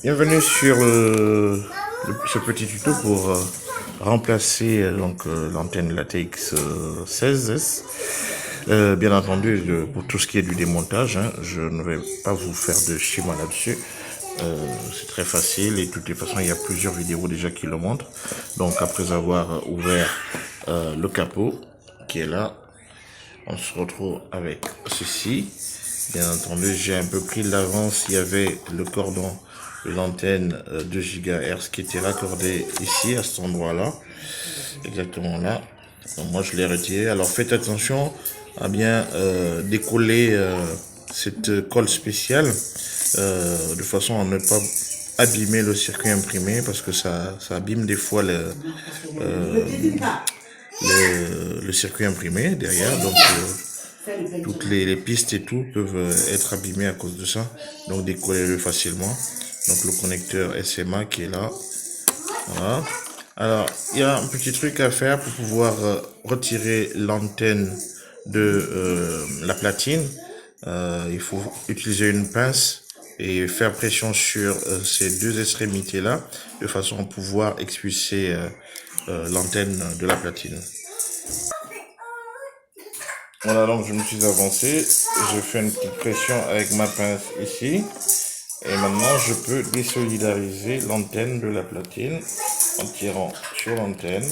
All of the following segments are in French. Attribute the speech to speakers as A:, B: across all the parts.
A: Bienvenue sur ce petit tuto pour remplacer l'antenne latex 16S. Bien entendu, pour tout ce qui est du démontage, hein, je ne vais pas vous faire de schéma là-dessus. C'est très facile et de toute façon, il y a plusieurs vidéos déjà qui le montrent. Donc, après avoir ouvert le capot qui est là, on se retrouve avec ceci. Bien entendu, j'ai un peu pris l'avance. Il y avait le cordon de l'antenne 2 GHz qui était raccordé ici, à cet endroit-là. Exactement là. Donc moi, je l'ai retiré. Alors, faites attention à bien décoller cette colle spéciale de façon à ne pas abîmer le circuit imprimé parce que ça abîme des fois le circuit imprimé derrière. Donc, toutes les pistes et tout peuvent être abîmées à cause de ça. Donc décoller-le facilement. Donc le connecteur SMA qui est là. Voilà. Alors, il y a un petit truc à faire pour pouvoir retirer l'antenne de la platine. Il faut utiliser une pince et faire pression sur ces deux extrémités-là de façon à pouvoir expulser l'antenne de la platine. Voilà, donc je me suis avancé, je fais une petite pression avec ma pince ici, et maintenant je peux désolidariser l'antenne de la platine en tirant sur l'antenne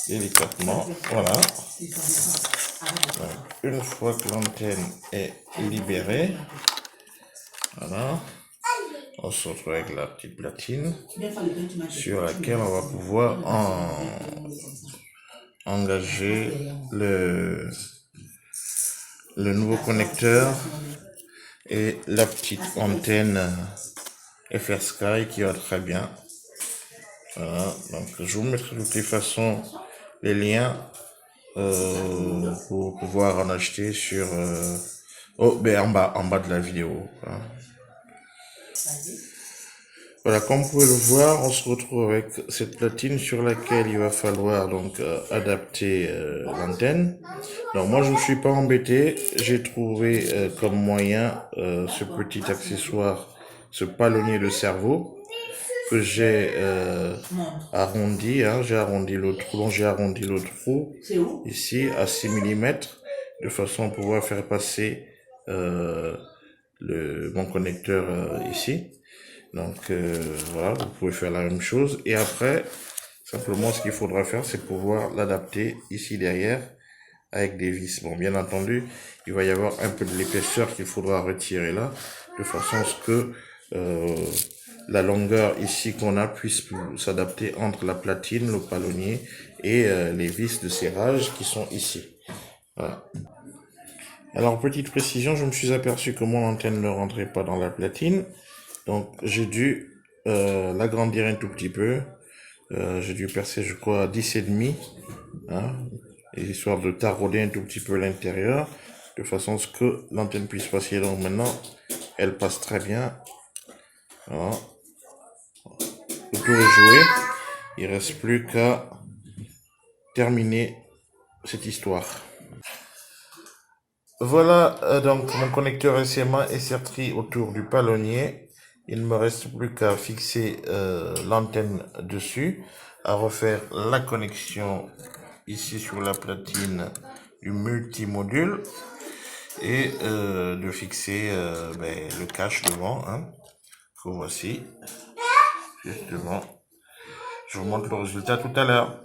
A: délicatement. Voilà. Donc, une fois que l'antenne est libérée, voilà, on se retrouve avec la petite platine sur laquelle on va pouvoir engager le nouveau connecteur et la petite antenne FR Sky qui va très bien. Voilà, donc je vous mettrai de toutes les façons les liens pour pouvoir en acheter sur en bas de la vidéo. Voilà. Voilà, comme vous pouvez le voir, on se retrouve avec cette platine sur laquelle il va falloir donc adapter l'antenne. Donc moi je ne me suis pas embêté, j'ai trouvé comme moyen ce petit accessoire, ce palonnier de cerveau que j'ai arrondi, hein, j'ai arrondi le trou ici à 6 mm de façon à pouvoir faire passer mon connecteur ici. Donc voilà, vous pouvez faire la même chose. Et après, simplement ce qu'il faudra faire, c'est pouvoir l'adapter ici derrière avec des vis. Bon, bien entendu, il va y avoir un peu de l'épaisseur qu'il faudra retirer là, de façon à ce que la longueur ici qu'on a puisse s'adapter entre la platine, le palonnier et les vis de serrage qui sont ici. Voilà. Alors, petite précision, je me suis aperçu que mon antenne ne rentrait pas dans la platine. Donc, j'ai dû l'agrandir un tout petit peu. J'ai dû percer, je crois, à 10,5, hein, histoire de tarauder un tout petit peu l'intérieur, de façon à ce que l'antenne puisse passer. Donc maintenant, elle passe très bien. Voilà. Le tour est joué. Il reste plus qu'à terminer cette histoire. Voilà, donc mon connecteur SMA est serti autour du palonnier. Il ne me reste plus qu'à fixer l'antenne dessus, à refaire la connexion ici sur la platine du multimodule et de fixer le cache devant, hein, que voici, justement. Je vous montre le résultat tout à l'heure.